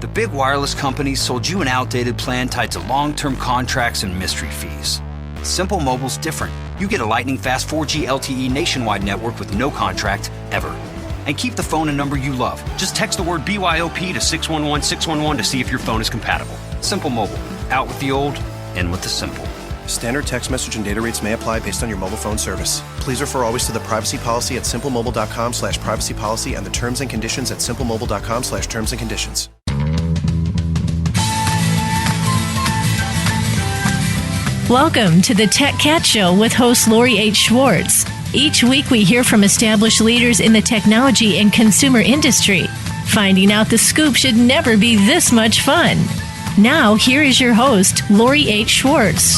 The big wireless companies sold you an outdated plan tied to long-term contracts and mystery fees. Simple Mobile's different. You get a lightning-fast 4G LTE nationwide network with no contract, ever. And keep the phone and number you love. Just text the word BYOP to 611-611 to see if your phone is compatible. Simple Mobile. Out with the old, in with the simple. Standard text message and data rates may apply based on your mobile phone service. Please refer always to the privacy policy at simplemobile.com/privacypolicy and the terms and conditions at simplemobile.com/terms and conditions. Welcome to the Tech Cat Show with host Lori H. Schwartz. Each week we hear from established leaders in the technology and consumer industry. Finding out the scoop should never be this much fun. Now, here is your host, Lori H. Schwartz.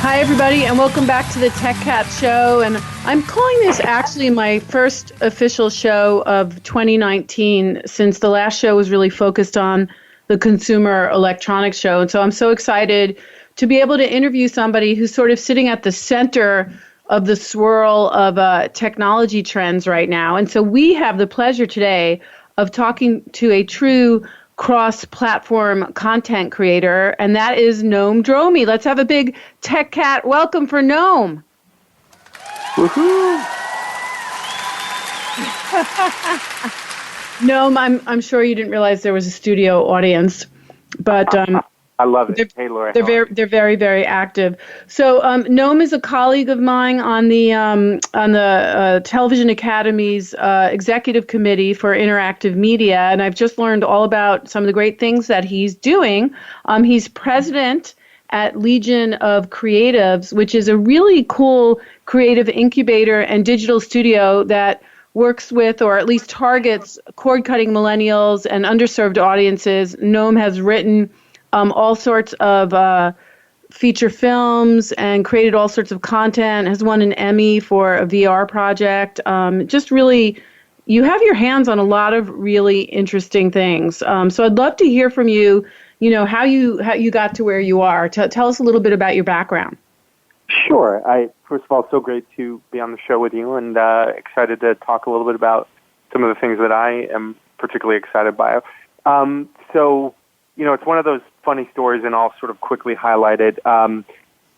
Hi, everybody, and welcome back to the Tech Cat Show. And I'm calling this actually my first official show of 2019, since the last show was really focused on the Consumer Electronics Show. And so I'm so excited to be able to interview somebody who's sort of sitting at the center of the swirl of technology trends right now. And so we have the pleasure today of talking to a true cross-platform content creator, and that is Noam Dromi. Let's have a big Tech Cat welcome for Noam. Woohoo! Noam, I'm sure you didn't realize there was a studio audience, but I love it. Hey, Laura. They're very, very active. So Noam is a colleague of mine on the Television Academy's executive committee for interactive media, and I've just learned all about some of the great things that he's doing. He's president at Legion of Creatives, which is a really cool creative incubator and digital studio that works with, or at least targets, cord-cutting millennials and underserved audiences. Noam has written all sorts of feature films and created all sorts of content, has won an Emmy for a VR project. Just really, you have your hands on a lot of really interesting things. So I'd love to hear from you, how you got to where you are. Tell us a little bit about your background. Sure. First of all, so great to be on the show with you, and excited to talk a little bit about some of the things that I am particularly excited by. It's one of those funny stories, and I'll sort of quickly highlight it. I'm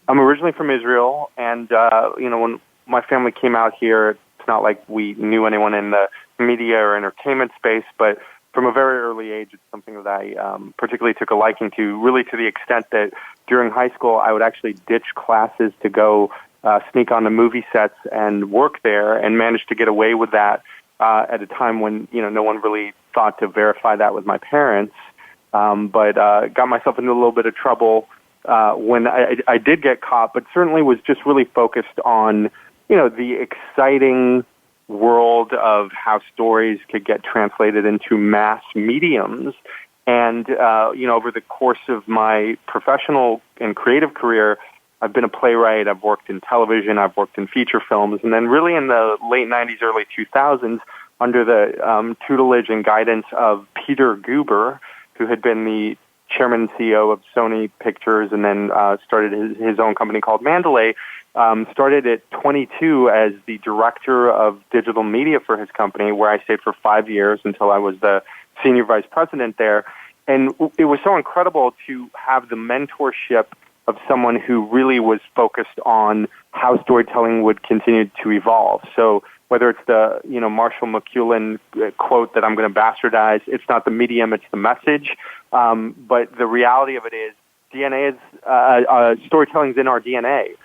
originally from Israel, and when my family came out here, it's not like we knew anyone in the media or entertainment space, but from a very early age, it's something that I particularly took a liking to, really to the extent that during high school, I would actually ditch classes to go sneak onto movie sets and work there, and managed to get away with that at a time when no one really thought to verify that with my parents. But got myself into a little bit of trouble when I did get caught, but certainly was just really focused on, the exciting world of how stories could get translated into mass mediums. And, over the course of my professional and creative career, I've been a playwright, I've worked in television, I've worked in feature films, and then really in the late 90s, early 2000s, under the tutelage and guidance of Peter Guber, who had been the chairman and CEO of Sony Pictures and then started his own company called Mandalay, started at 22 as the director of digital media for his company, where I stayed for 5 years until I was the senior vice president there. And it was so incredible to have the mentorship of someone who really was focused on how storytelling would continue to evolve. So whether it's the, Marshall McLuhan quote that I'm going to bastardize, it's not the medium, it's the message. But the reality of it is DNA is, storytelling's in our DNA.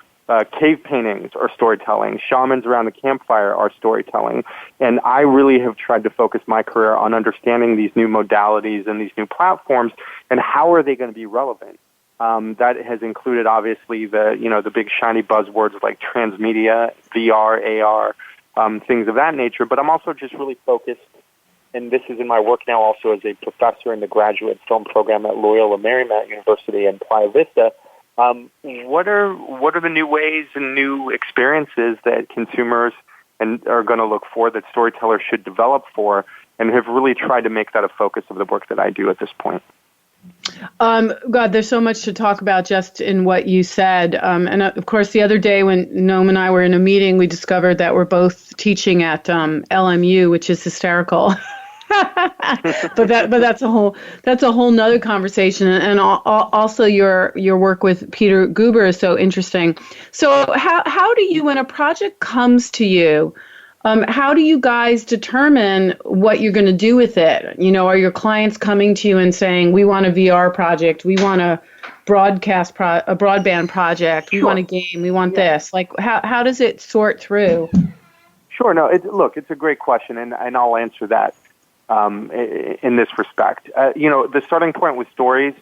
Cave paintings are storytelling. Shamans around the campfire are storytelling. And I really have tried to focus my career on understanding these new modalities and these new platforms and how are they going to be relevant. That has included, obviously, the big shiny buzzwords like transmedia, VR, AR, things of that nature. But I'm also just really focused, and this is in my work now also as a professor in the graduate film program at Loyola Marymount University in Playa Vista. What are the new ways and new experiences that consumers are going to look for, that storytellers should develop for, and have really tried to make that a focus of the work that I do at this point? God, there's so much to talk about just in what you said. And of course, the other day when Noam and I were in a meeting, we discovered that we're both teaching at LMU, which is hysterical. but that's a whole nother conversation. And also your work with Peter Guber is so interesting. So how do you, when a project comes to you, how do you guys determine what you're going to do with it? You know, are your clients coming to you and saying, we want a VR project, we want a broadband project, we want a game, we want this? Like, how does it sort through? Sure. No, it's a great question, and I'll answer that in this respect. The starting point with stories,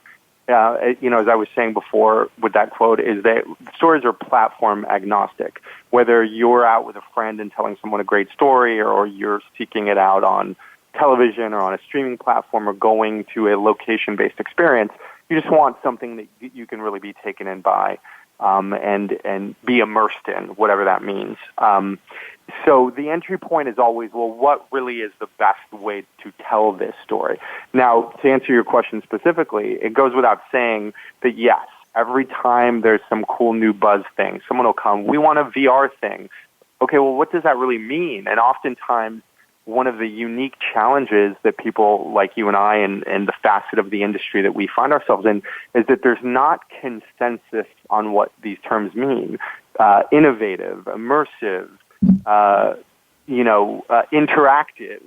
as I was saying before with that quote, is that stories are platform agnostic. Whether you're out with a friend and telling someone a great story, or you're seeking it out on television or on a streaming platform, or going to a location-based experience, you just want something that you can really be taken in by and be immersed in, whatever that means. So the entry point is always, well, what really is the best way to tell this story? Now, to answer your question specifically, it goes without saying that, yes, every time there's some cool new buzz thing, someone will come, we want a VR thing. Okay, well, what does that really mean? And oftentimes, one of the unique challenges that people like you and I and the facet of the industry that we find ourselves in is that there's not consensus on what these terms mean. Innovative, immersive, interactive.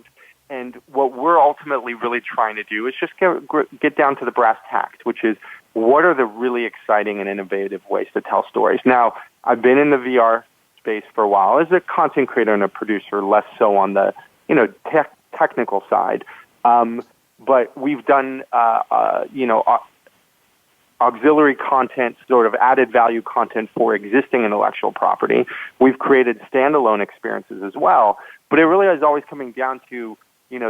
And what we're ultimately really trying to do is just get down to the brass tacks, which is what are the really exciting and innovative ways to tell stories. Now, I've been in the VR space for a while as a content creator and a producer, less so on the technical side. But we've done auxiliary content, sort of added value content for existing intellectual property. We've created standalone experiences as well. But it really is always coming down to,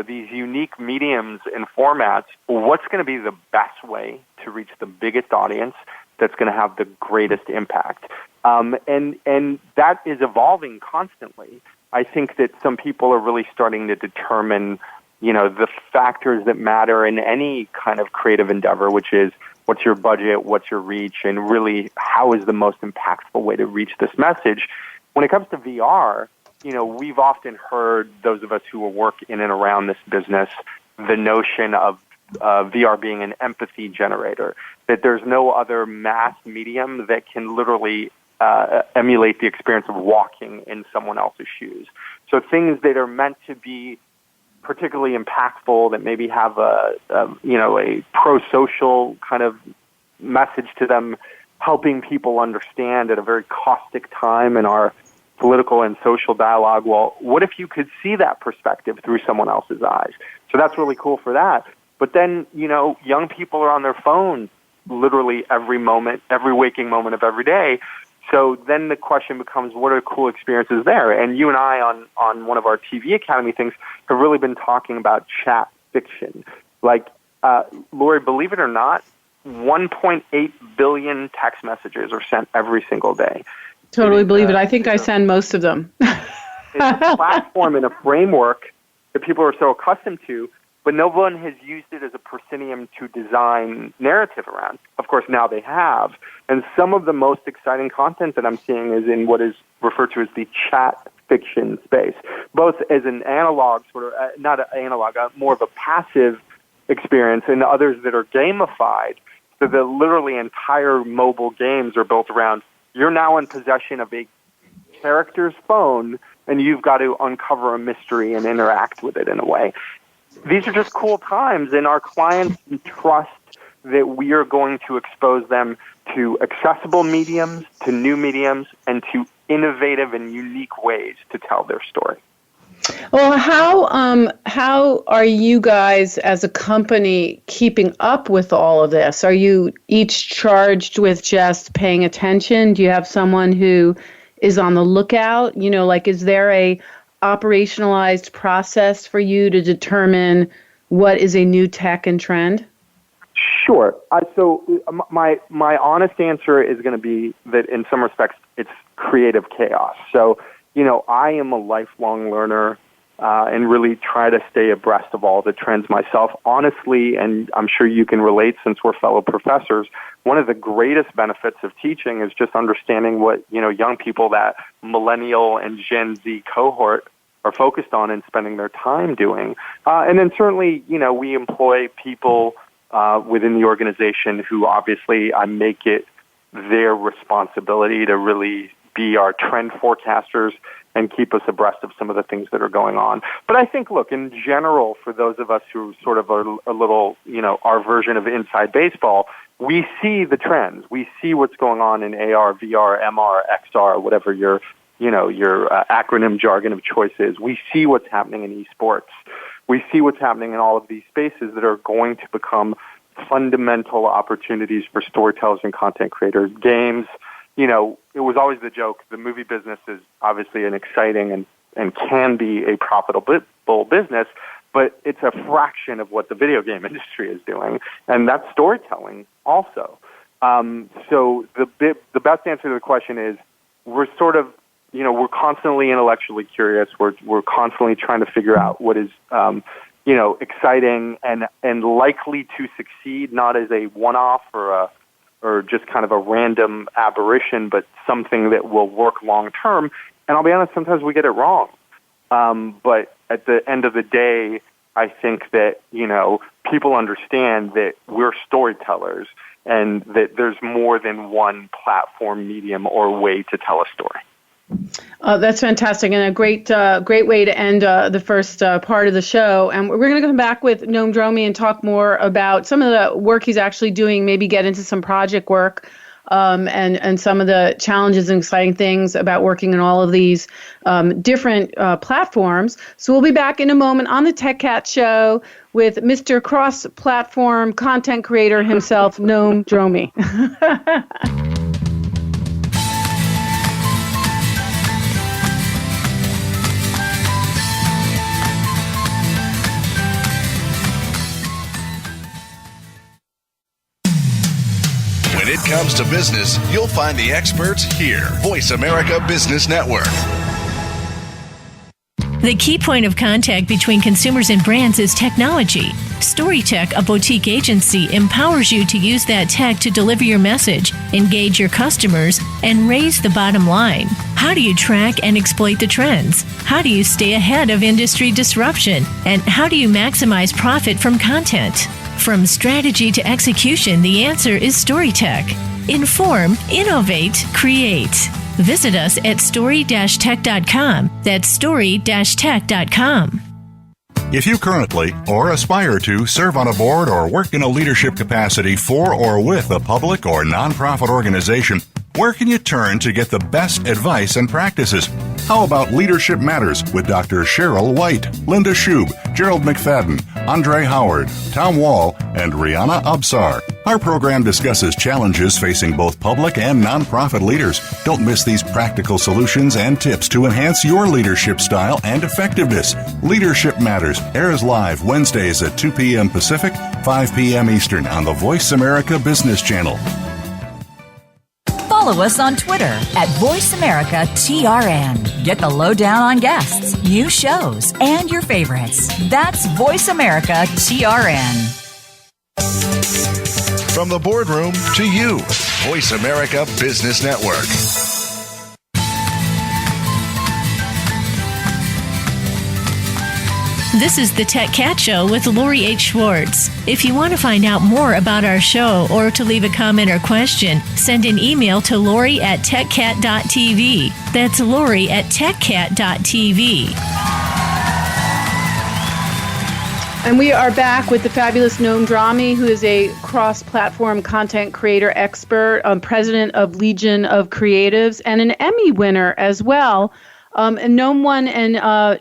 these unique mediums and formats. What's going to be the best way to reach the biggest audience that's going to have the greatest impact? And that is evolving constantly. I think that some people are really starting to determine, the factors that matter in any kind of creative endeavor, which is what's your budget, what's your reach, and really how is the most impactful way to reach this message. When it comes to VR, we've often heard, those of us who work in and around this business, the notion of VR being an empathy generator, that there's no other mass medium that can literally emulate the experience of walking in someone else's shoes. So things that are meant to be particularly impactful, that maybe have a pro-social kind of message to them, helping people understand at a very caustic time in our political and social dialogue, well, what if you could see that perspective through someone else's eyes? So that's really cool for that. But then, young people are on their phones literally every waking moment of every day. So then the question becomes, what are cool experiences there? And you and I on one of our TV Academy things have really been talking about chat fiction. Like, Lori, believe it or not, 1.8 billion text messages are sent every single day. Totally believe it. I think I send most of them. It's a platform and a framework that people are so accustomed to, but no one has used it as a proscenium to design narrative around. Of course, now they have. And some of the most exciting content that I'm seeing is in what is referred to as the chat fiction space, both as an analog, not an analog, more of a passive experience, and others that are gamified, so that literally entire mobile games are built around, you're now in possession of a character's phone, and you've got to uncover a mystery and interact with it in a way. These are just cool times, and our clients trust that we are going to expose them to accessible mediums, to new mediums, and to innovative and unique ways to tell their story. Well, how are you guys as a company keeping up with all of this? Are you each charged with just paying attention? Do you have someone who is on the lookout? Is there a operationalized process for you to determine what is a new tech and trend? Sure. So my honest answer is going to be that in some respects it's creative chaos. So, I am a lifelong learner and really try to stay abreast of all the trends myself. Honestly, and I'm sure you can relate since we're fellow professors, one of the greatest benefits of teaching is just understanding what, young people, that millennial and Gen Z cohort, are focused on and spending their time doing. And then certainly, we employ people within the organization who obviously make it their responsibility to really be our trend forecasters and keep us abreast of some of the things that are going on. But I think, look, in general, for those of us who sort of are a little, our version of inside baseball, we see the trends. We see what's going on in AR, VR, MR, XR, whatever your acronym jargon of choice is. We see what's happening in esports. We see what's happening in all of these spaces that are going to become fundamental opportunities for storytellers and content creators. Games, it was always the joke. The movie business is obviously an exciting and can be a profitable business, but it's a fraction of what the video game industry is doing, and that's storytelling also. So the best answer to the question is we're sort of, we're constantly intellectually curious. We're constantly trying to figure out what is, exciting and likely to succeed, not as a one-off or just kind of a random aberration, but something that will work long-term. And I'll be honest, sometimes we get it wrong. But at the end of the day, I think that, people understand that we're storytellers and that there's more than one platform, medium, or way to tell a story. That's fantastic, and a great way to end the first part of the show. And we're going to come back with Noam Dromi and talk more about some of the work he's actually doing, maybe get into some project work, and some of the challenges and exciting things about working in all of these different platforms. So we'll be back in a moment on the Tech Cat Show with Mr. Cross-Platform content creator himself, Noam Dromi. When it comes to business, you'll find the experts here. Voice America Business Network. The key point of contact between consumers and brands is technology. StoryTech, a boutique agency, empowers you to use that tech to deliver your message, engage your customers, and raise the bottom line. How do you track and exploit the trends? How do you stay ahead of industry disruption? And how do you maximize profit from content? From strategy to execution, the answer is StoryTech. Inform, innovate, create. Visit us at story-tech.com. That's story-tech.com. If you currently or aspire to serve on a board or work in a leadership capacity for or with a public or nonprofit organization, where can you turn to get the best advice and practices? How about Leadership Matters with Dr. Cheryl White, Linda Shube, Gerald McFadden, Andre Howard, Tom Wall, and Rihanna Absar? Our program discusses challenges facing both public and nonprofit leaders. Don't miss these practical solutions and tips to enhance your leadership style and effectiveness. Leadership Matters airs live Wednesdays at 2 p.m. Pacific, 5 p.m. Eastern on the Voice America Business Channel. Follow us on Twitter at VoiceAmericaTRN. Get the lowdown on guests, new shows, and your favorites. That's VoiceAmericaTRN. From the boardroom to you, Voice America Business Network. This is the Tech Cat Show with Lori H. Schwartz. If you want to find out more about our show or to leave a comment or question, send an email to Lori at techcat.tv. That's Lori at techcat.tv. And we are back with the fabulous Noam Dromi, who is a cross-platform content creator expert, president of Legion of Creatives, and an Emmy winner as well. And Noam won an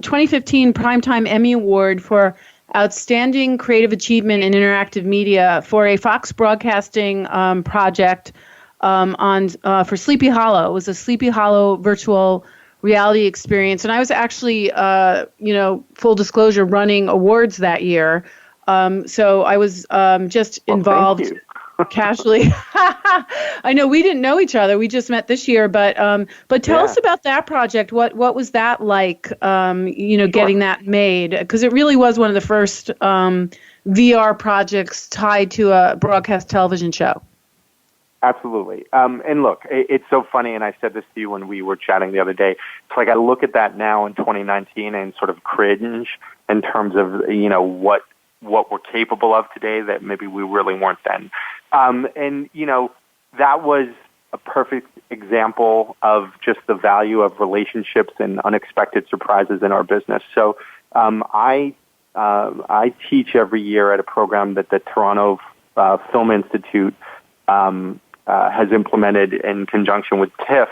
2015 Primetime Emmy Award for Outstanding Creative Achievement in Interactive Media for a Fox Broadcasting project for Sleepy Hollow. It was a Sleepy Hollow virtual reality experience. And I was actually, full disclosure, running awards that year. So I was just involved casually. I know we didn't know each other. We just met this year. But tell us about that project. What was that like, getting that made? Because it really was one of the first VR projects tied to a broadcast television show. Absolutely. And look, it's so funny, and I said this to you when we were chatting the other day. It's like I look at that now in 2019 and sort of cringe in terms of, what we're capable of today that maybe we really weren't then. And, that was a perfect example of just the value of relationships and unexpected surprises in our business. So I teach every year at a program that the Toronto Film Institute has implemented in conjunction with TIFF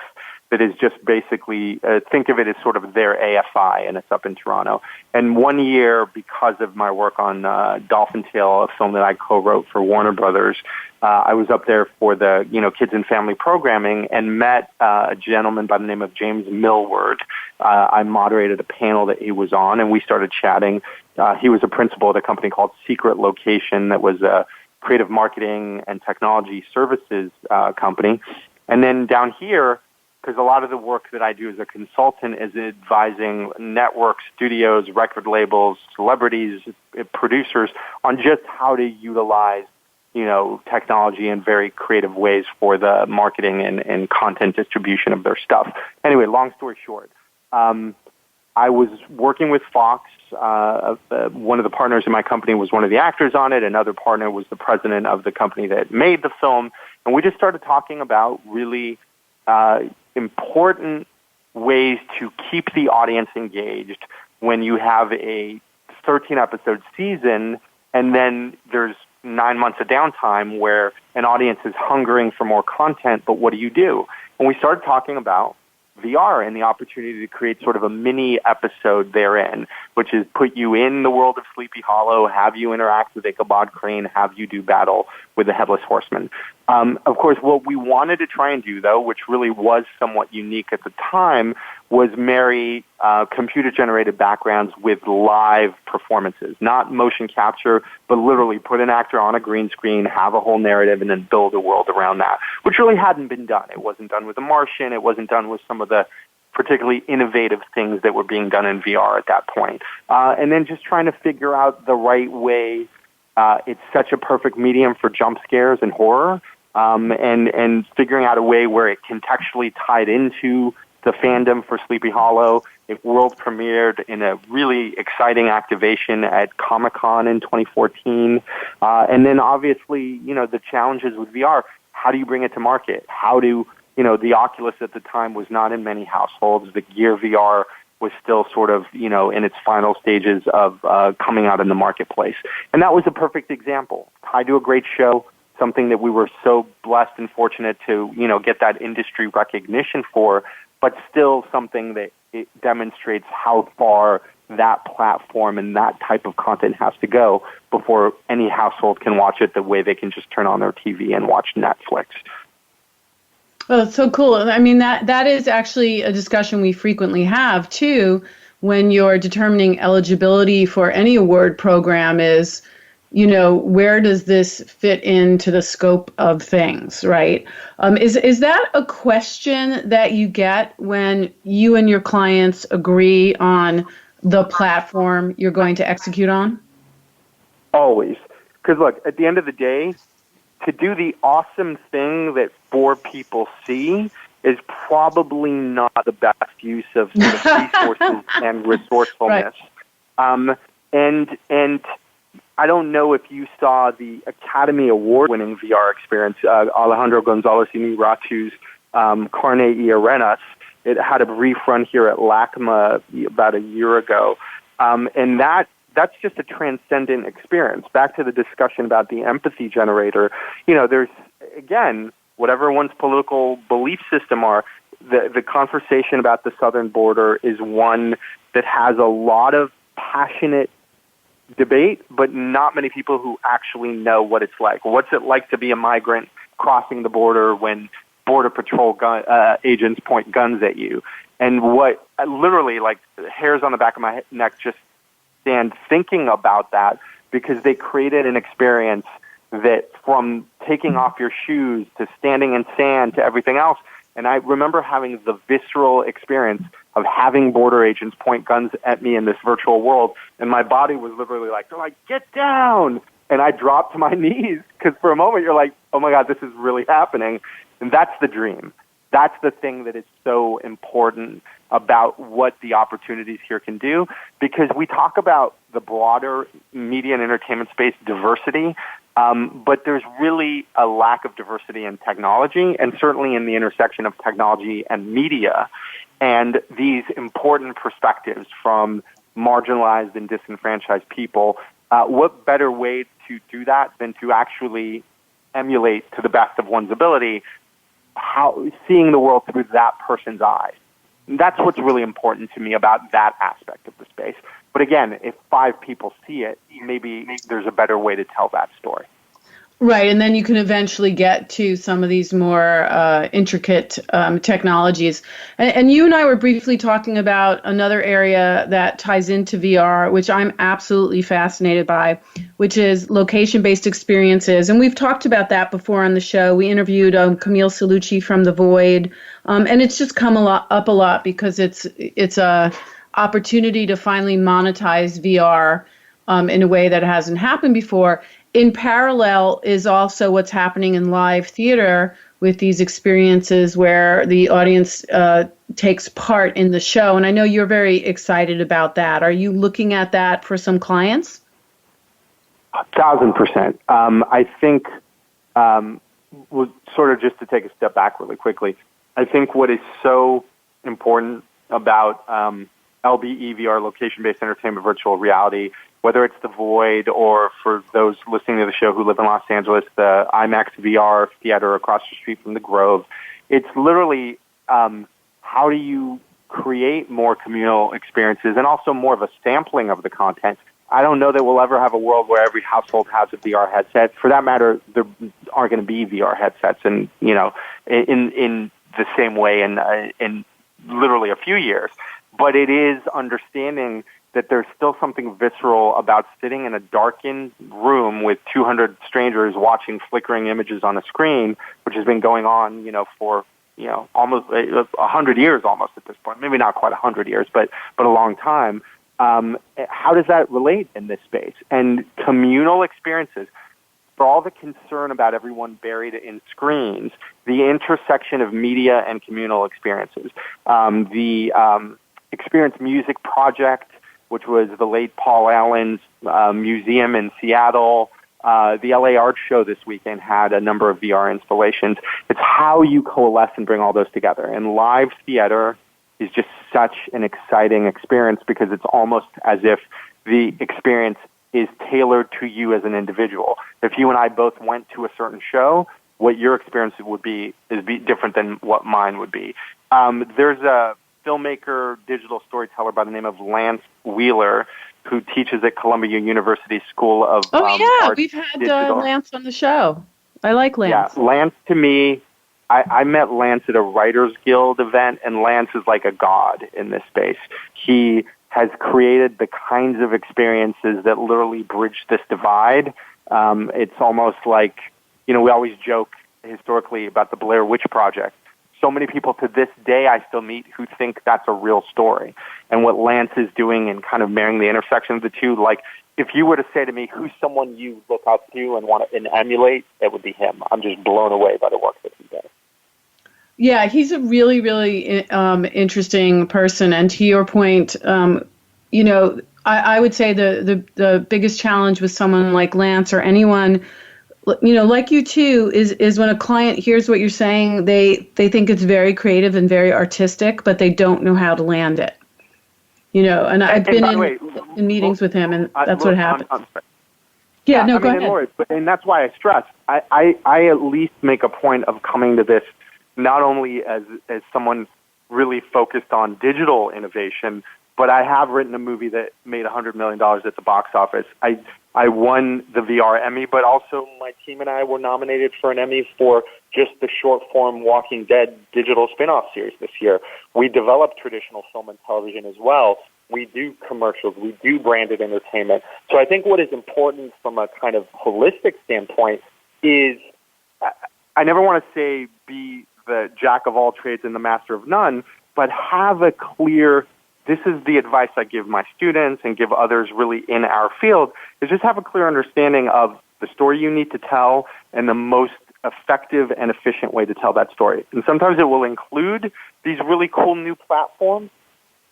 that is just basically, think of it as sort of their AFI, and it's up in Toronto. And one year, because of my work on Dolphin Tale, a film that I co-wrote for Warner Brothers, I was up there for the, kids and family programming and met a gentleman by the name of James Millward. I moderated a panel that he was on, and we started chatting. He was a principal at a company called Secret Location that was a creative marketing and technology services company. And then down here, because a lot of the work that I do as a consultant is advising networks, studios, record labels, celebrities, producers on just how to utilize, technology in very creative ways for the marketing and content distribution of their stuff. Anyway, long story short, I was working with Fox. One of the partners in my company was one of the actors on it. Another partner was the president of the company that made the film. And we just started talking about really important ways to keep the audience engaged when you have a 13-episode season and then there's 9 months of downtime where an audience is hungering for more content, but what do you do? And we started talking about VR and the opportunity to create sort of a mini episode therein, which is put you in the world of Sleepy Hollow, have you interact with Ichabod Crane, have you do battle with the Headless Horseman. Of course, what we wanted to try and do, though, which really was somewhat unique at the time, was marry computer-generated backgrounds with live performances, not motion capture, but literally put an actor on a green screen, have a whole narrative, and then build a world around that, which really hadn't been done. It wasn't done with The Martian. It wasn't done with some of the particularly innovative things that were being done in VR at that point. And then just trying to figure out the right way. It's such a perfect medium for jump scares and horror, and figuring out a way where it contextually tied into the fandom for Sleepy Hollow. It world premiered in a really exciting activation at Comic-Con in 2014. And then obviously, the challenges with VR. How do you bring it to market? How do, the Oculus at the time was not in many households. The Gear VR was still sort of, in its final stages of coming out in the marketplace. And that was a perfect example. Tied to a great show, something that we were so blessed and fortunate to, get that industry recognition for, but still something that it demonstrates how far that platform and that type of content has to go before any household can watch it the way they can just turn on their TV and watch Netflix. Oh, it's so cool. I mean, that is actually a discussion we frequently have, too, when you're determining eligibility for any award program is, where does this fit into the scope of things, right? Is that a question that you get when you and your clients agree on the platform you're going to execute on? Always. Because, look, at the end of the day, to do the awesome thing that 4 people see is probably not the best use of sort of resources and resourcefulness. Right. And I don't know if you saw the Academy Award-winning VR experience, Alejandro González Iñárritu's Carne y Arenas. It had a brief run here at LACMA about a year ago. And that's just a transcendent experience. Back to the discussion about the empathy generator, there's, again, whatever one's political belief system are, the conversation about the southern border is one that has a lot of passionate debate, but not many people who actually know what it's like. What's it like to be a migrant crossing the border when Border Patrol agents point guns at you? And what literally, like, hairs on the back of my neck just stand thinking about that, because they created an experience that from taking off your shoes to standing in sand to everything else. And I remember having the visceral experience of having border agents point guns at me in this virtual world, and my body was literally like, they're like, get down! And I dropped to my knees because for a moment you're like, oh my God, this is really happening. And that's the dream. That's the thing that is so important about what the opportunities here can do, because we talk about the broader media and entertainment space diversity, but there's really a lack of diversity in technology, and certainly in the intersection of technology and media, and these important perspectives from marginalized and disenfranchised people. What better way to do that than to actually emulate to the best of one's ability seeing the world through that person's eyes. That's what's really important to me about that aspect of the space. But again, if 5 people see it, maybe there's a better way to tell that story. Right, and then you can eventually get to some of these more intricate technologies. And you and I were briefly talking about another area that ties into VR, which I'm absolutely fascinated by, which is location-based experiences. And we've talked about that before on the show. We interviewed Camille Salucci from The Void, and it's just come up a lot because it's a opportunity to finally monetize VR in a way that hasn't happened before. In parallel is also what's happening in live theater with these experiences where the audience takes part in the show. And I know you're very excited about that. Are you looking at that for some clients? 1,000%. I think, sort of just to take a step back really quickly, I think what is so important about LBE VR, location-based entertainment virtual reality, whether it's The Void or for those listening to the show who live in Los Angeles, the IMAX VR theater across the street from the Grove, it's literally how do you create more communal experiences and also more of a sampling of the content. I don't know that we'll ever have a world where every household has a VR headset. For that matter, there aren't going to be VR headsets in the same way in literally a few years. But it is understanding that there's still something visceral about sitting in a darkened room with 200 strangers watching flickering images on a screen, which has been going on, for, almost 100 years almost at this point. Maybe not quite 100 years, but a long time. How does that relate in this space? And communal experiences, for all the concern about everyone buried in screens, the intersection of media and communal experiences, the Experience Music Project, which was the late Paul Allen's museum in Seattle. The LA Art Show this weekend had a number of VR installations. It's how you coalesce and bring all those together. And live theater is just such an exciting experience because it's almost as if the experience is tailored to you as an individual. If you and I both went to a certain show, what your experience would be different than what mine would be. There's a filmmaker, digital storyteller by the name of Lance Wheeler, who teaches at Columbia University School of Art. We've had Lance on the show. I like Lance. Yeah, Lance to me, I met Lance at a Writers Guild event, and Lance is like a god in this space. He has created the kinds of experiences that literally bridge this divide. It's almost like, we always joke historically about the Blair Witch Project. So many people to this day I still meet who think that's a real story. And what Lance is doing and kind of marrying the intersection of the two, like if you were to say to me, who's someone you look up to and want to emulate, it would be him. I'm just blown away by the work that he does. Yeah, he's a really, really interesting person. And to your point, I would say the biggest challenge with someone like Lance or anyone like you too, is when a client hears what you're saying, they think it's very creative and very artistic, but they don't know how to land it. And I've been in meetings with him, and that's what happens. Go ahead. Lori, and that's why I stress, I at least make a point of coming to this not only as someone really focused on digital innovation, but I have written a movie that made $100 million at the box office. I won the VR Emmy, but also my team and I were nominated for an Emmy for just the short-form Walking Dead digital spin-off series this year. We develop traditional film and television as well. We do commercials. We do branded entertainment. So I think what is important from a kind of holistic standpoint is I never want to say be the jack of all trades and the master of none, but have a clear this is the advice I give my students and give others really in our field, is just have a clear understanding of the story you need to tell and the most effective and efficient way to tell that story. And sometimes it will include these really cool new platforms.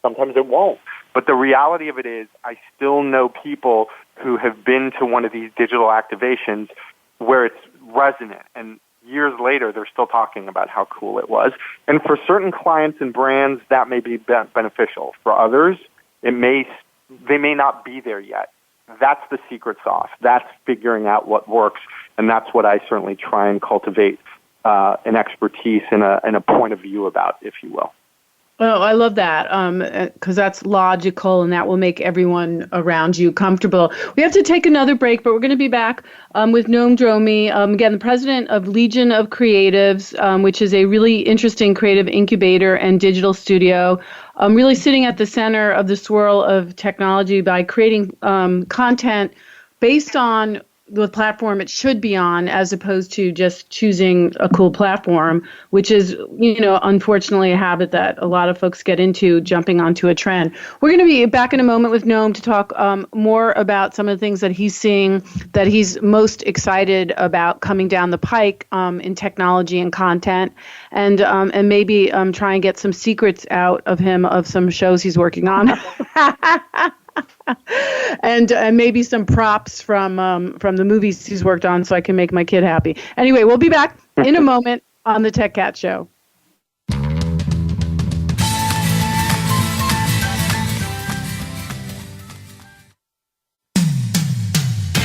Sometimes it won't. But the reality of it is I still know people who have been to one of these digital activations where it's resonant, and years later they're still talking about how cool it was. And for certain clients and brands, that may be beneficial. For others, they may not be there yet. That's the secret sauce. That's figuring out what works, and that's what I certainly try and cultivate an expertise and a point of view about, if you will. Oh, I love that, because that's logical, and that will make everyone around you comfortable. We have to take another break, but we're going to be back with Noam Dromi, again, the president of Legion of Creatives, which is a really interesting creative incubator and digital studio, really sitting at the center of the swirl of technology by creating content based on the platform it should be on, as opposed to just choosing a cool platform, which is, unfortunately a habit that a lot of folks get into, jumping onto a trend. We're going to be back in a moment with Noam to talk more about some of the things that he's seeing, that he's most excited about coming down the pike in technology and content, and maybe try and get some secrets out of him of some shows he's working on. And maybe some props from the movies he's worked on, so I can make my kid happy. Anyway, we'll be back in a moment on the Tech Cat Show.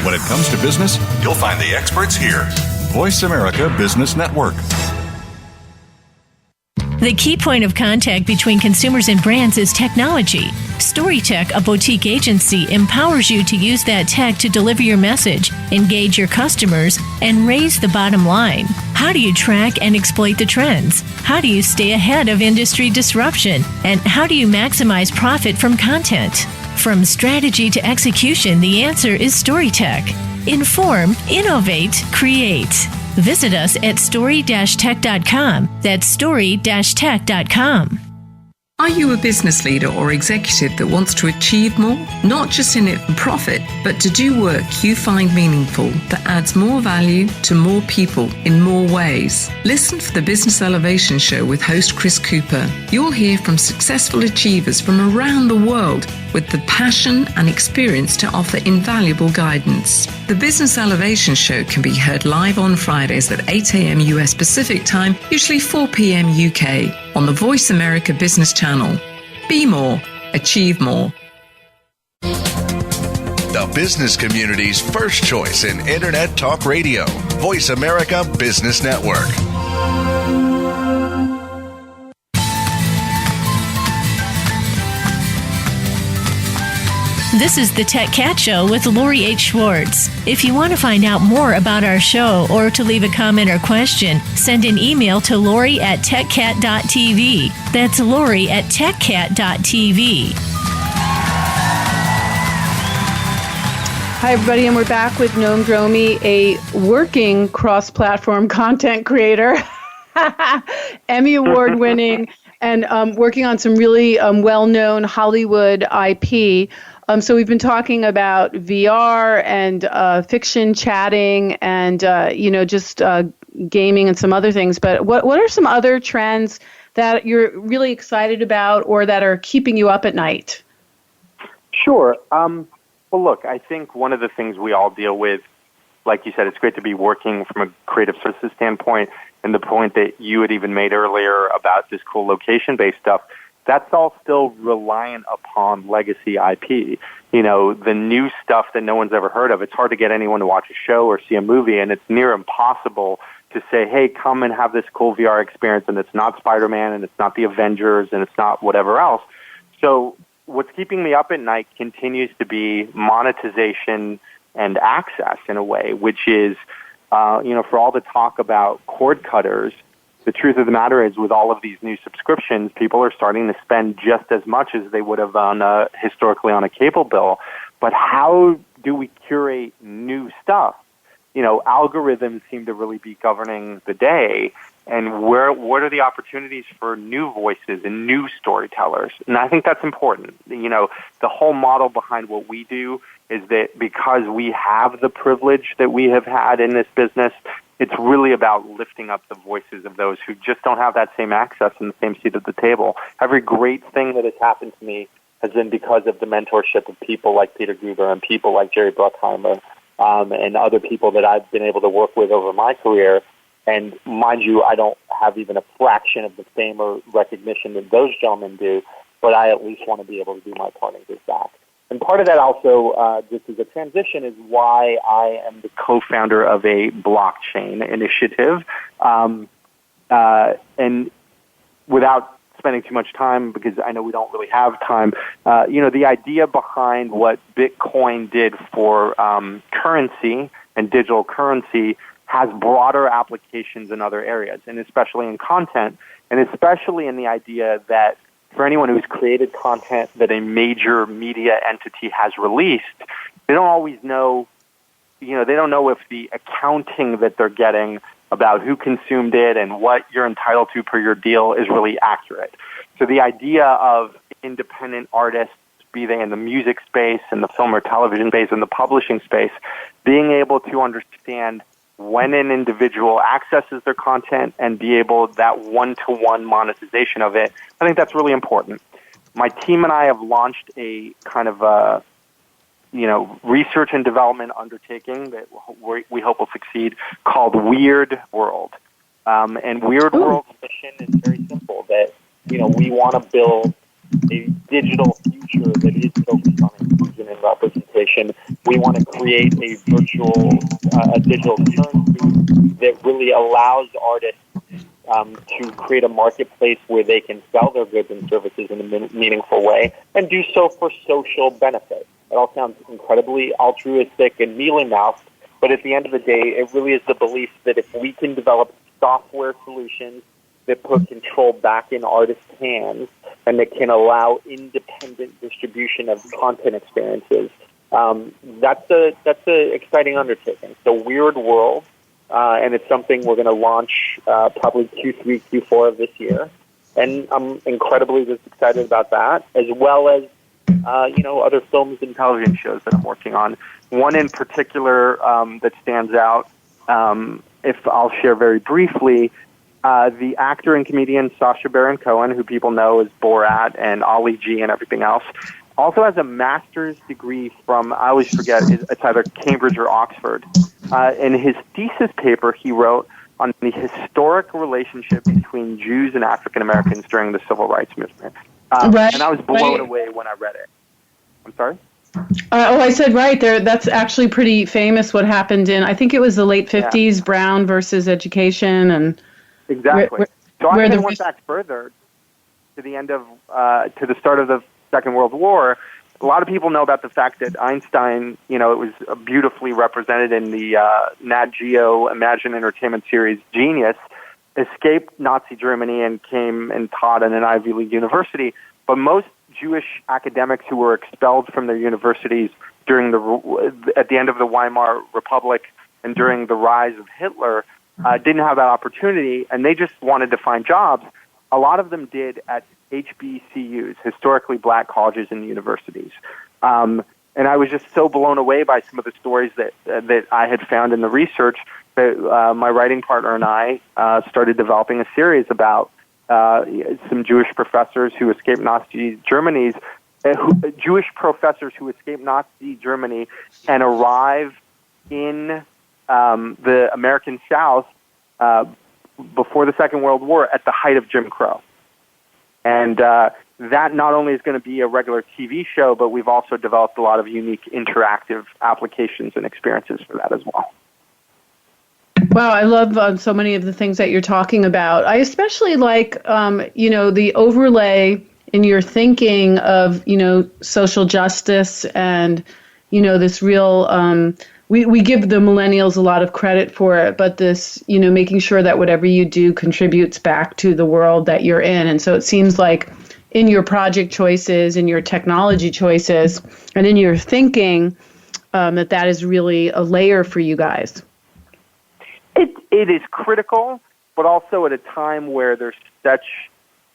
When it comes to business, you'll find the experts here. Voice America Business Network. The key point of contact between consumers and brands is technology. StoryTech, a boutique agency, empowers you to use that tech to deliver your message, engage your customers, and raise the bottom line. How do you track and exploit the trends? How do you stay ahead of industry disruption? And how do you maximize profit from content? From strategy to execution, the answer is StoryTech. Inform, innovate, create. Visit us at story-tech.com. That's story-tech.com. Are you a business leader or executive that wants to achieve more? Not just in it for profit, but to do work you find meaningful that adds more value to more people in more ways. Listen for the Business Elevation Show with host Chris Cooper. You'll hear from successful achievers from around the world with the passion and experience to offer invaluable guidance. The Business Elevation Show can be heard live on Fridays at 8 a.m. US Pacific Time, usually 4 p.m. UK, on the Voice America Business Channel. Be more, achieve more. The business community's first choice in Internet Talk Radio. Voice America Business Network. This is the Tech Cat Show with Lori H. Schwartz. If you want to find out more about our show or to leave a comment or question, send an email to lori@techcat.tv. That's lori@techcat.tv. Hi, everybody, and we're back with Noam Dromi, a working cross-platform content creator, Emmy Award-winning, and working on some really well-known Hollywood IP. So we've been talking about VR and fiction chatting and, just gaming and some other things. But what are some other trends that you're really excited about or that are keeping you up at night? Sure. Well, look, I think one of the things we all deal with, like you said, it's great to be working from a creative services standpoint, and the point that you had even made earlier about this cool location-based stuff, that's all still reliant upon legacy IP. The new stuff that no one's ever heard of, it's hard to get anyone to watch a show or see a movie, and it's near impossible to say, hey, come and have this cool VR experience, and it's not Spider-Man, and it's not the Avengers, and it's not whatever else. So what's keeping me up at night continues to be monetization and access in a way, which is, for all the talk about cord cutters, the truth of the matter is with all of these new subscriptions, people are starting to spend just as much as they would have historically on a cable bill. But how do we curate new stuff? Algorithms seem to really be governing the day. and what are the opportunities for new voices and new storytellers. And I think that's important. The whole model behind what we do is that because we have the privilege that we have had in this business, it's really about lifting up the voices of those who just don't have that same access and the same seat at the table. Every great thing that has happened to me has been because of the mentorship of people like Peter Gruber and people like Jerry Bruckheimer, and other people that I've been able to work with over my career. And mind you, I don't have even a fraction of the fame or recognition that those gentlemen do, but I at least want to be able to do my part and give back. And part of that also, just as a transition, is why I am the co-founder of a blockchain initiative. And without spending too much time, because I know we don't really have time, the idea behind what Bitcoin did for currency and digital currency has broader applications in other areas, and especially in content, and especially in the idea that for anyone who's created content that a major media entity has released, they don't always know, they don't know if the accounting that they're getting about who consumed it and what you're entitled to per your deal is really accurate. So the idea of independent artists, be they in the music space, in the film or television space, in the publishing space, being able to understand when an individual accesses their content and be able that one-to-one monetization of it, I think that's really important. My team and I have launched a kind of research and development undertaking that we hope will succeed called Weird World. And Weird World's mission is very simple, that, we want to build a digital future that is focused on inclusion and representation. We want to create a digital currency that really allows artists to create a marketplace where they can sell their goods and services in a meaningful way and do so for social benefit. It all sounds incredibly altruistic and mealy-mouthed, but at the end of the day, it really is the belief that if we can develop software solutions that put control back in artists' hands and that can allow independent distribution of content experiences, that's a exciting undertaking. So Weird World, and it's something we're going to launch probably Q3, Q4 of this year. And I'm incredibly just excited about that, as well as other films and television shows that I'm working on. One in particular that stands out, if I'll share very briefly, the actor and comedian Sacha Baron Cohen, who people know as Borat and Ali G and everything else, also has a master's degree from, I always forget, it's either Cambridge or Oxford. In his thesis paper, he wrote on the historic relationship between Jews and African Americans during the Civil Rights Movement. And I was blown away when I read it. I'm sorry? I said right there. That's actually pretty famous what happened in, I think it was the late 50s, Brown versus Education. And exactly. So I even went back further to the end of, to the start of the Second World War. A lot of people know about the fact that Einstein, it was beautifully represented in the Nat Geo Imagine Entertainment series Genius, escaped Nazi Germany and came and taught at an Ivy League university. But most Jewish academics who were expelled from their universities at the end of the Weimar Republic and during the rise of Hitler didn't have that opportunity, and they just wanted to find jobs. A lot of them did at HBCUs, historically black colleges and universities. And I was just so blown away by some of the stories that I had found in the research that my writing partner and I started developing a series about some Jewish professors who escaped Nazi Germany, Jewish professors who escaped Nazi Germany and arrive in the American South before the Second World War at the height of Jim Crow. And that not only is going to be a regular TV show, but we've also developed a lot of unique interactive applications and experiences for that as well. Wow, I love so many of the things that you're talking about. I especially like, the overlay in your thinking of, social justice and, this real, we give the millennials a lot of credit for it, but this, making sure that whatever you do contributes back to the world that you're in. And so it seems like in your project choices, in your technology choices, and in your thinking, that is really a layer for you guys. It is critical, but also at a time where there's such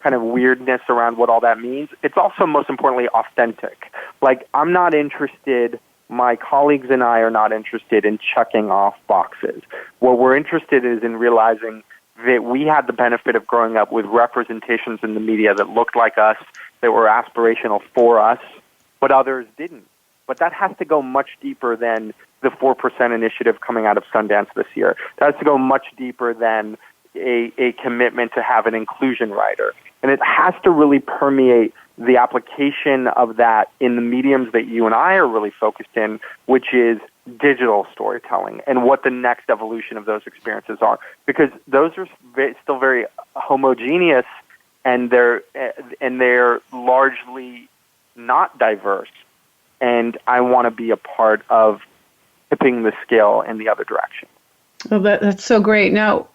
kind of weirdness around what all that means. It's also, most importantly, authentic. Like, I'm not interested, my colleagues and I are not interested in checking off boxes. What we're interested in is in realizing that we had the benefit of growing up with representations in the media that looked like us, that were aspirational for us, but others didn't. But that has to go much deeper than the 4% initiative coming out of Sundance this year. That has to go much deeper than a commitment to have an inclusion writer. And it has to really permeate the application of that in the mediums that you and I are really focused in, which is digital storytelling and what the next evolution of those experiences are. Because those are still very homogeneous, and they're largely not diverse. And I want to be a part of tipping the scale in the other direction. Well, that's so great. Now,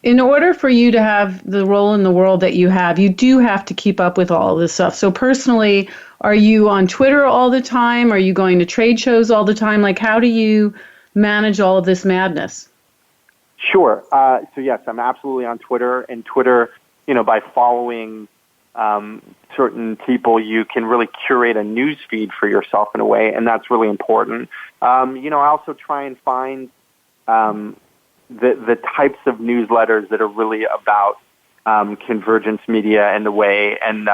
in order for you to have the role in the world that you have, you do have to keep up with all of this stuff. So personally, are you on Twitter all the time? Are you going to trade shows all the time? Like, how do you manage all of this madness? Sure. So yes, I'm absolutely on Twitter. And Twitter, by following certain people, you can really curate a news feed for yourself in a way, and that's really important. I also try and find the types of newsletters that are really about convergence media and the way, and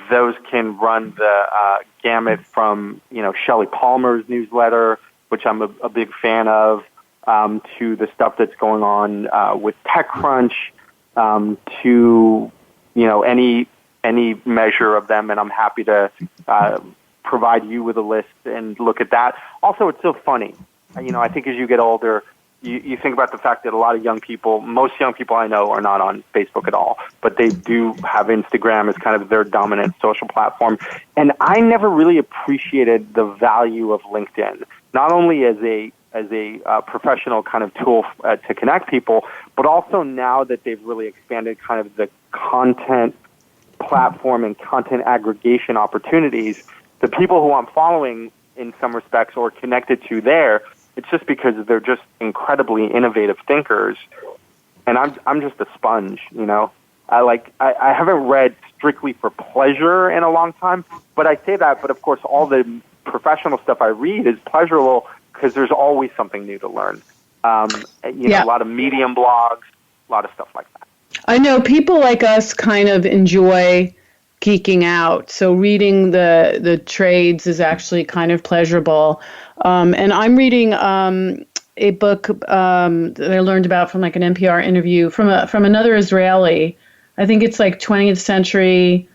those can run the gamut from Shelley Palmer's newsletter, which I'm a big fan of, to the stuff that's going on with TechCrunch, to any measure of them, and I'm happy to provide you with a list and look at that. Also, it's so funny. I think as you get older, you think about the fact that a lot of most young people I know are not on Facebook at all, but they do have Instagram as kind of their dominant social platform. And I never really appreciated the value of LinkedIn, not only as a professional kind of tool to connect people, but also now that they've really expanded kind of the content platform and content aggregation opportunities, the people who I'm following in some respects or connected to there, it's just because they're just incredibly innovative thinkers, and I'm just a sponge, I haven't read strictly for pleasure in a long time, but I say that, but of course all the professional stuff I read is pleasurable because there's always something new to learn. A lot of Medium blogs, a lot of stuff like that. I know people like us kind of enjoy geeking out, so reading the trades is actually kind of pleasurable. And I'm reading a book that I learned about from like an NPR interview from another Israeli. I think it's like 20th century.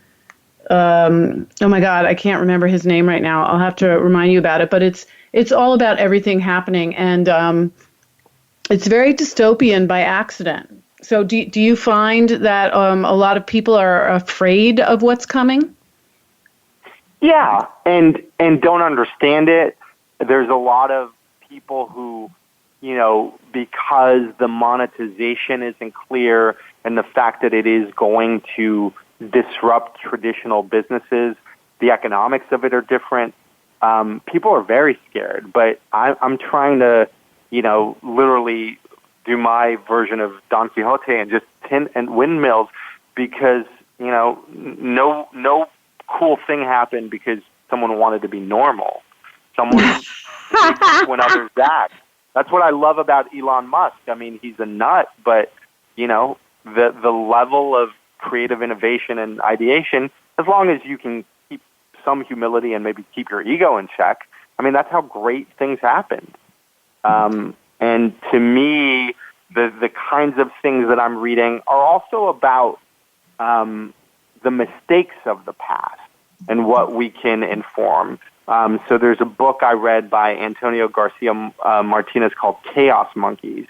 Oh my God, I can't remember his name right now. I'll have to remind you about it. But it's all about everything happening, and it's very dystopian by accident. So do you find that a lot of people are afraid of what's coming? Yeah, and don't understand it. There's a lot of people who, because the monetization isn't clear and the fact that it is going to disrupt traditional businesses, the economics of it are different. People are very scared, but I'm trying to, literally do my version of Don Quixote and just tint and windmills because, no cool thing happened because someone wanted to be normal. Someone when others act. That's what I love about Elon Musk. I mean, he's a nut, but, the level of creative innovation and ideation, as long as you can keep some humility and maybe keep your ego in check, I mean, that's how great things happened. And to me, the kinds of things that I'm reading are also about the mistakes of the past and what we can inform. So there's a book I read by Antonio Garcia Martinez called Chaos Monkeys,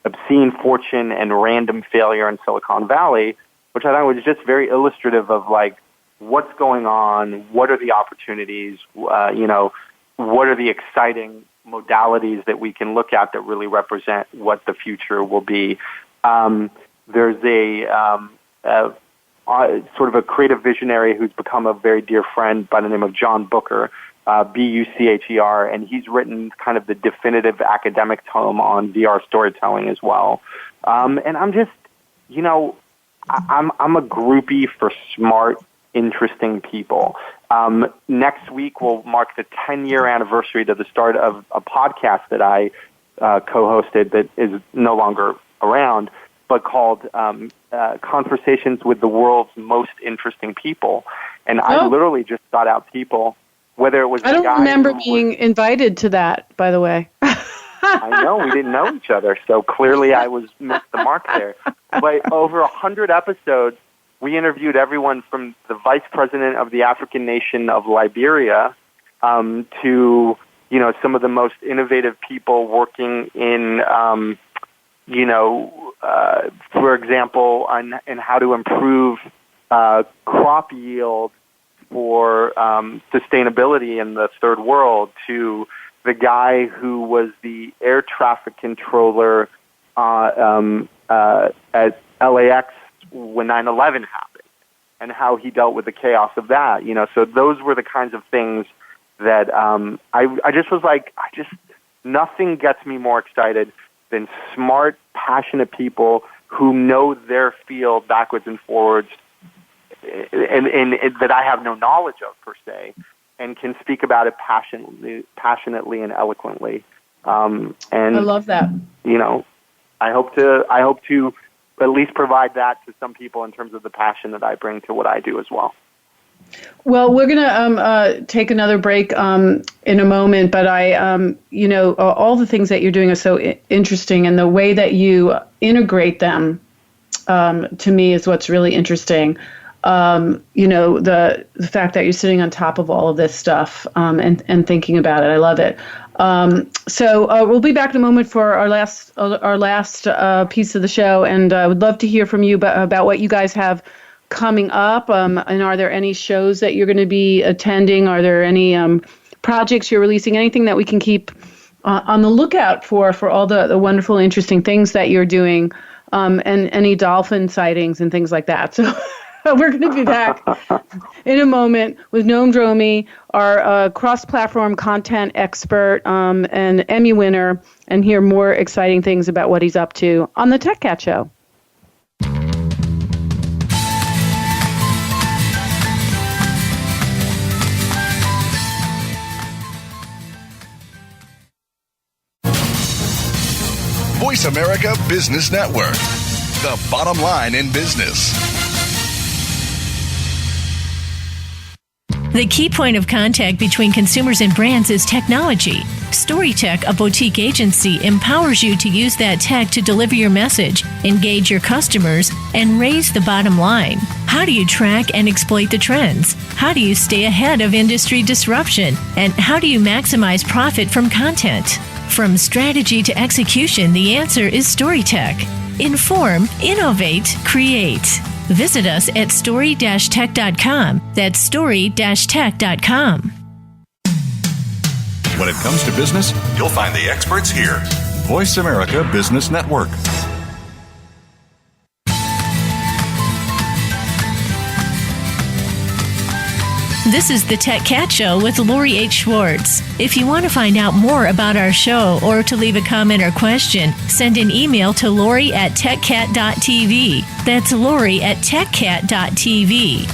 Obscene Fortune and Random Failure in Silicon Valley, which I thought was just very illustrative of like what's going on, what are the opportunities, what are the exciting modalities that we can look at that really represent what the future will be. There's a sort of a creative visionary who's become a very dear friend by the name of John Booker, Bucher, and he's written kind of the definitive academic tome on VR storytelling as well. And I'm just, I'm a groupie for smart, interesting people. Next week will mark the 10-year anniversary to the start of a podcast that I co-hosted that is no longer around, but called Conversations with the World's Most Interesting People. And I literally just sought out people, whether it was I don't remember being invited to that, by the way. I know, we didn't know each other, so clearly I missed the mark there. But over 100 episodes, we interviewed everyone from the vice president of the African nation of Liberia to, some of the most innovative people working in, for example, in how to improve crop yield for sustainability in the third world, to the guy who was the air traffic controller at LAX when 9/11 happened, and how he dealt with the chaos of that. So those were the kinds of things that I just was like, nothing gets me more excited than smart, passionate people who know their field backwards and forwards, and that I have no knowledge of per se, and can speak about it passionately and eloquently. And I love that. I hope to at least provide that to some people in terms of the passion that I bring to what I do as well. Well, we're going to take another break in a moment, but all the things that you're doing are so interesting, and the way that you integrate them to me is what's really interesting. The fact that you're sitting on top of all of this stuff and thinking about it. I love it. So we'll be back in a moment for our last piece of the show, and I would love to hear from you about what you guys have coming up. And are there any shows that you're going to be attending? Are there any projects you're releasing? Anything that we can keep on the lookout for all the wonderful, interesting things that you're doing, and any dolphin sightings and things like that. So we're going to be back in a moment with Noam Dromi, our cross-platform content expert and Emmy winner, and hear more exciting things about what he's up to on the Tech Cat Show. Voice America Business Network, the bottom line in business. The key point of contact between consumers and brands is technology. StoryTech, a boutique agency, empowers you to use that tech to deliver your message, engage your customers, and raise the bottom line. How do you track and exploit the trends? How do you stay ahead of industry disruption? And how do you maximize profit from content? From strategy to execution, the answer is StoryTech. Inform, innovate, create. Visit us at story-tech.com. That's story-tech.com. When it comes to business, you'll find the experts here. Voice America Business Network. This is the Tech Cat Show with Lori H. Schwartz. If you want to find out more about our show or to leave a comment or question, send an email to lori@techcat.tv. That's lori@techcat.tv.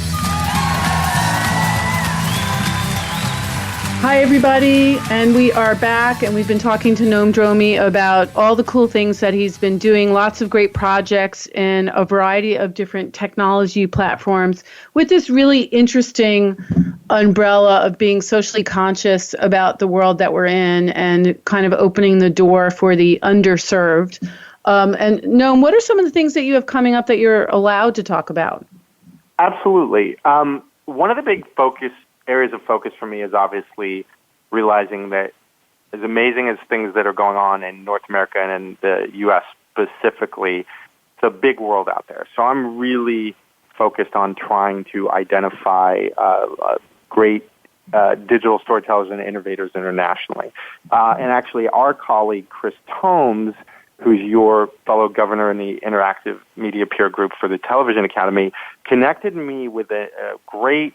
Hi, everybody, and we are back, and we've been talking to Noam Dromi about all the cool things that he's been doing, lots of great projects in a variety of different technology platforms with this really interesting umbrella of being socially conscious about the world that we're in and kind of opening the door for the underserved. And Noam, what are some of the things that you have coming up that you're allowed to talk about? Absolutely. One of the big areas of focus for me is obviously realizing that as amazing as things that are going on in North America and in the U.S. specifically, it's a big world out there. So I'm really focused on trying to identify great digital storytellers and innovators internationally. And actually, our colleague, Chris Tomes, who's your fellow governor in the Interactive Media Peer Group for the Television Academy, connected me with a great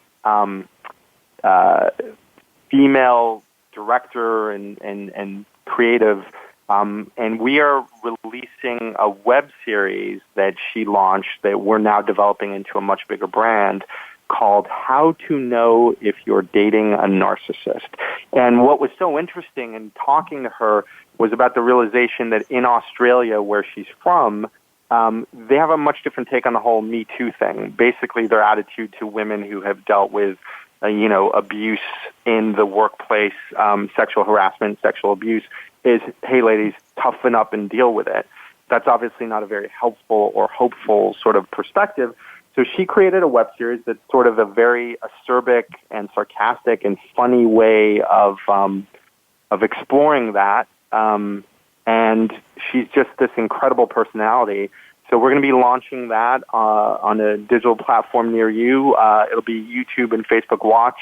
female director and creative And we are releasing a web series that she launched that we're now developing into a much bigger brand called How to Know If You're Dating a Narcissist. And what was so interesting in talking to her was about the realization that in Australia, where she's from, they have a much different take on the whole Me Too thing. Basically, their attitude to women who have dealt with, abuse in the workplace, sexual harassment, sexual abuse, is, hey, ladies, toughen up and deal with it. That's obviously not a very helpful or hopeful sort of perspective. So she created a web series that's sort of a very acerbic and sarcastic and funny way of exploring that. And she's just this incredible personality. So we're going to be launching that on a digital platform near you. It'll be YouTube and Facebook Watch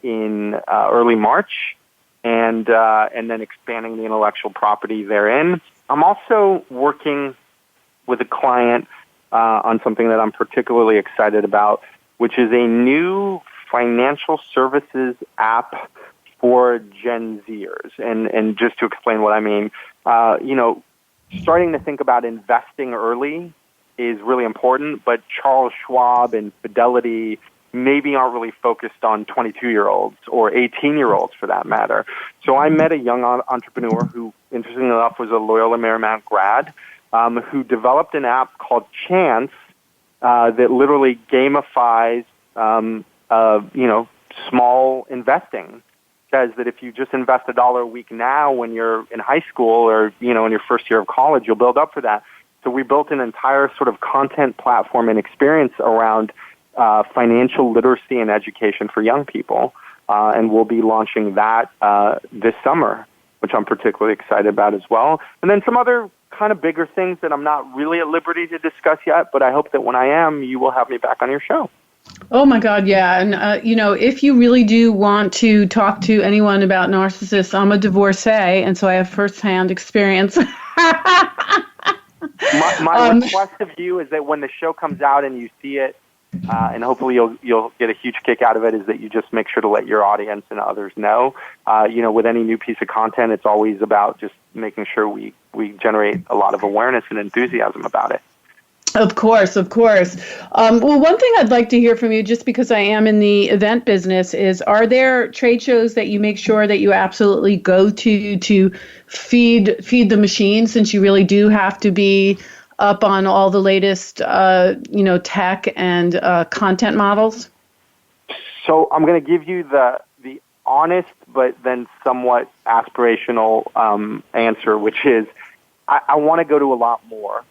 in early March, and then expanding the intellectual property therein. I'm also working with a client on something that I'm particularly excited about, which is a new financial services app for Gen Zers. And just to explain what I mean, starting to think about investing early is really important, but Charles Schwab and Fidelity maybe aren't really focused on 22-year-olds or 18-year-olds for that matter. So I met a young entrepreneur who, interestingly enough, was a Loyola Marymount grad, who developed an app called Chance that literally gamifies, small investing. Says that if you just invest $1 a week now when you're in high school or, in your first year of college, you'll build up for that. So we built an entire sort of content platform and experience around financial literacy and education for young people. And we'll be launching that this summer, which I'm particularly excited about as well. And then some other kind of bigger things that I'm not really at liberty to discuss yet, but I hope that when I am, you will have me back on your show. Oh, my God, yeah. And, if you really do want to talk to anyone about narcissists, I'm a divorcee, and so I have firsthand experience. My request of you is that when the show comes out and you see it, and hopefully you'll get a huge kick out of it, is that you just make sure to let your audience and others know. With any new piece of content, it's always about just making sure we generate a lot of awareness and enthusiasm about it. Of course. Well, one thing I'd like to hear from you, just because I am in the event business, is are there trade shows that you make sure that you absolutely go to feed the machine, since you really do have to be up on all the latest, tech and content models? So I'm going to give you the honest but then somewhat aspirational answer, which is I want to go to a lot more.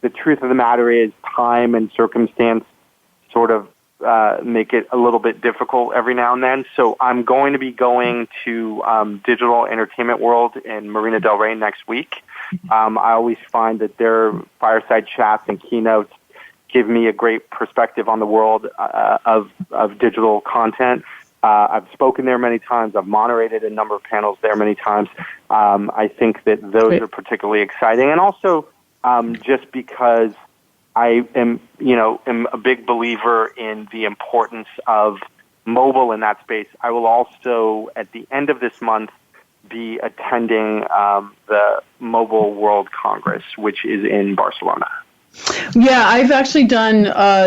The truth of the matter is time and circumstance sort of make it a little bit difficult every now and then. So I'm going to be going to Digital Entertainment World in Marina del Rey next week. I always find that their fireside chats and keynotes give me a great perspective on the world of digital content. I've spoken there many times. I've moderated a number of panels there many times. I think that those are particularly exciting. And also, just because I am a big believer in the importance of mobile in that space, I will also, at the end of this month, be attending the Mobile World Congress, which is in Barcelona. Yeah, I've actually done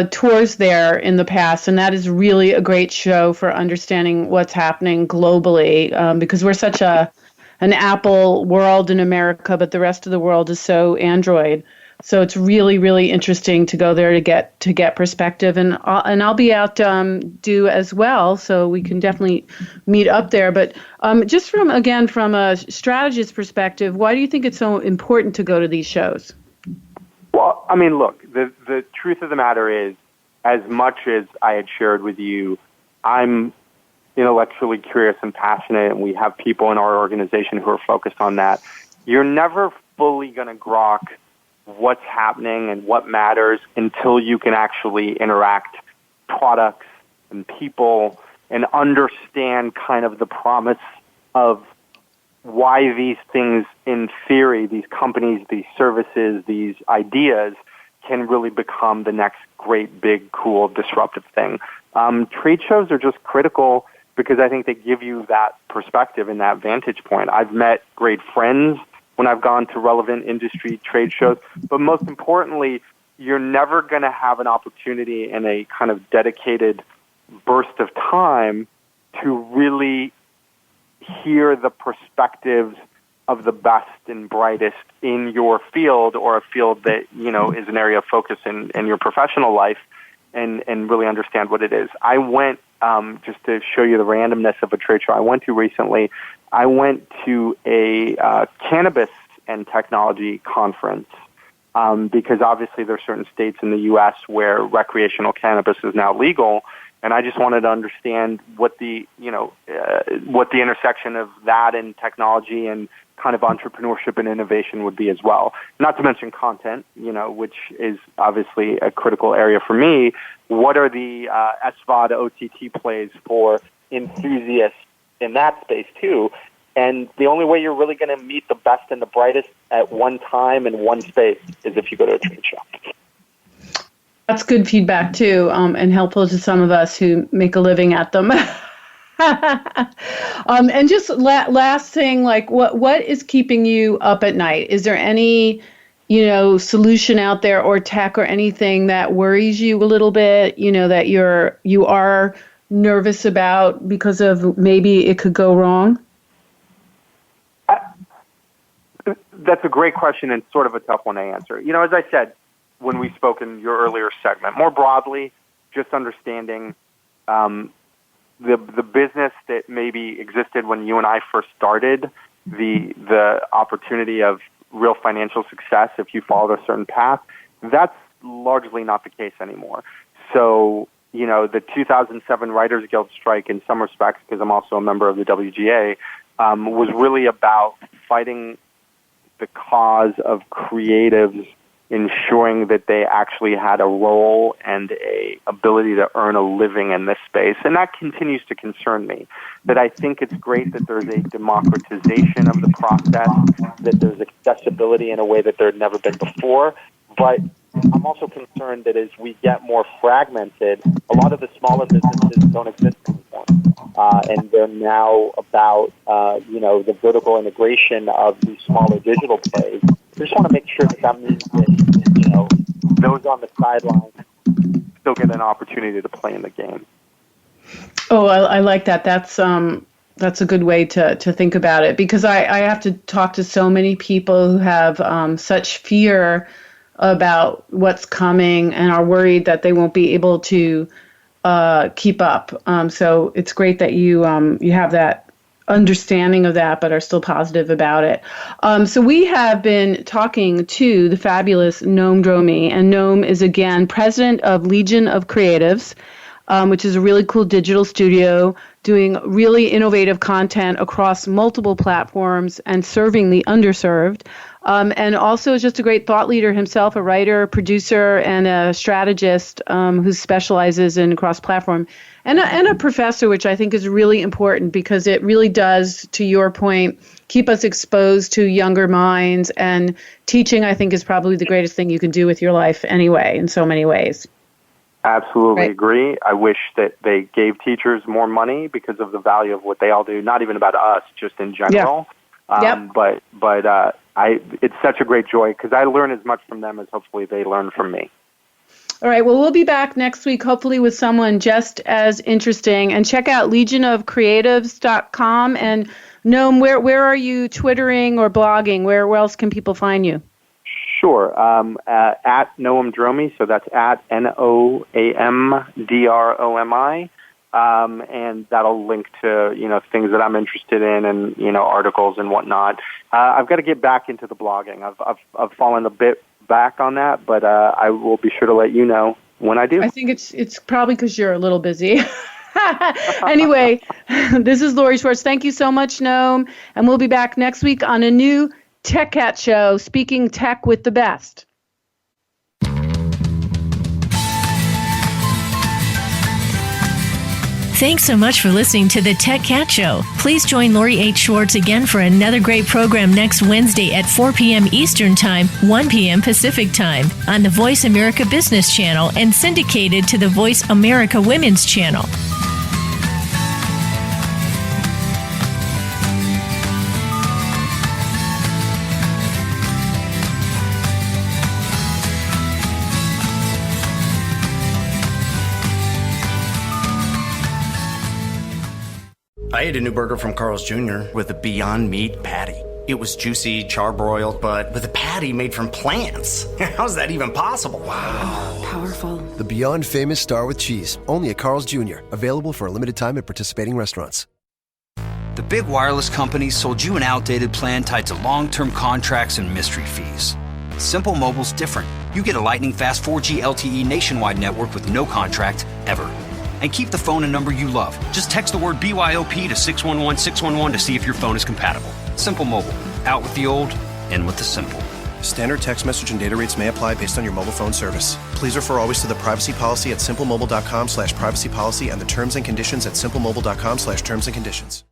tours there in the past, and that is really a great show for understanding what's happening globally, because we're such an Apple world in America, but the rest of the world is so Android. So it's really, really interesting to go there to get perspective, and I'll be out due as well, so we can definitely meet up there. But just from a strategist perspective, why do you think it's so important to go to these shows? Well, I mean, look, the truth of the matter is, as much as I had shared with you, I'm intellectually curious and passionate, and we have people in our organization who are focused on that. You're never fully going to grok what's happening and what matters until you can actually interact products and people and understand kind of the promise of why these things, in theory, these companies, these services, these ideas can really become the next great, big, cool, disruptive thing. Trade shows are just critical because I think they give you that perspective and that vantage point. I've met great friends when I've gone to relevant industry trade shows, but most importantly, you're never going to have an opportunity in a kind of dedicated burst of time to really hear the perspectives of the best and brightest in your field, or a field that, is an area of focus in your professional life, and really understand what it is. I went, just to show you the randomness of a trade show I went to recently, I went to a cannabis and technology conference, because obviously there are certain states in the U.S. where recreational cannabis is now legal, and I just wanted to understand what the intersection of that and technology and kind of entrepreneurship and innovation would be as well. Not to mention content, which is obviously a critical area for me. What are the SVOD OTT plays for enthusiasts in that space too? And the only way you're really going to meet the best and the brightest at one time in one space is if you go to a trade show. That's good feedback too, and helpful to some of us who make a living at them. And just last thing, like what is keeping you up at night? Is there any, solution out there or tech or anything that worries you a little bit, that you are nervous about because of maybe it could go wrong? That's a great question and sort of a tough one to answer. As I said when we spoke in your earlier segment, more broadly, just understanding the business that maybe existed when you and I first started, the opportunity of real financial success if you followed a certain path, that's largely not the case anymore. So, the 2007 Writers Guild strike, in some respects, because I'm also a member of the WGA, was really about fighting the cause of creatives ensuring that they actually had a role and a ability to earn a living in this space. And that continues to concern me, that I think it's great that there's a democratization of the process, that there's accessibility in a way that there had never been before. But I'm also concerned that as we get more fragmented, a lot of the smaller businesses don't exist anymore. And they're now about, the vertical integration of these smaller digital plays. I just want to make sure that means that, those on the sidelines still get an opportunity to play in the game. Oh, I like that. That's a good way to think about it, because I have to talk to so many people who have such fear about what's coming and are worried that they won't be able to keep up. So it's great that you have that understanding of that, but are still positive about it. So we have been talking to the fabulous Noam Dromi, and Noam is again president of Legion of Creatives, which is a really cool digital studio doing really innovative content across multiple platforms and serving the underserved. And also is just a great thought leader himself, a writer, producer, and a strategist who specializes in cross-platform, and a professor, which I think is really important because it really does, to your point, keep us exposed to younger minds. And teaching, I think, is probably the greatest thing you can do with your life anyway, in so many ways. Absolutely agree. I wish that they gave teachers more money because of the value of what they all do, not even about us, just in general. Yeah. But it's such a great joy because I learn as much from them as hopefully they learn from me. All right. Well, we'll be back next week, hopefully with someone just as interesting. And check out legionofcreatives.com. And Noam, where are you Twittering or blogging? Where else can people find you? Sure. At Noam Dromi, so that's at NOAMDROMI. And that'll link to, things that I'm interested in and, articles and whatnot. I've got to get back into the blogging. I've fallen a bit back on that, but I will be sure to let you know when I do. I think it's probably because you're a little busy. Anyway, this is Lori Schwartz. Thank you so much, Noam. And we'll be back next week on a new Tech Cat show, speaking tech with the best. Thanks so much for listening to the Tech Cat Show. Please join Lori H. Schwartz again for another great program next Wednesday at 4 p.m. Eastern Time, 1 p.m. Pacific Time on the Voice America Business Channel and syndicated to the Voice America Women's Channel. I ate a new burger from Carl's Jr. with a Beyond Meat patty. It was juicy, charbroiled, but with a patty made from plants. How's that even possible? Wow. Powerful. The Beyond Famous Star with Cheese. Only at Carl's Jr. Available for a limited time at participating restaurants. The big wireless companies sold you an outdated plan tied to long-term contracts and mystery fees. Simple Mobile's different. You get a lightning-fast 4G LTE nationwide network with no contract, ever. And keep the phone and number you love. Just text the word BYOP to 611-611 to see if your phone is compatible. Simple Mobile. Out with the old, in with the simple. Standard text message and data rates may apply based on your mobile phone service. Please refer always to the privacy policy at simplemobile.com/privacy policy and the terms and conditions at simplemobile.com/terms and conditions.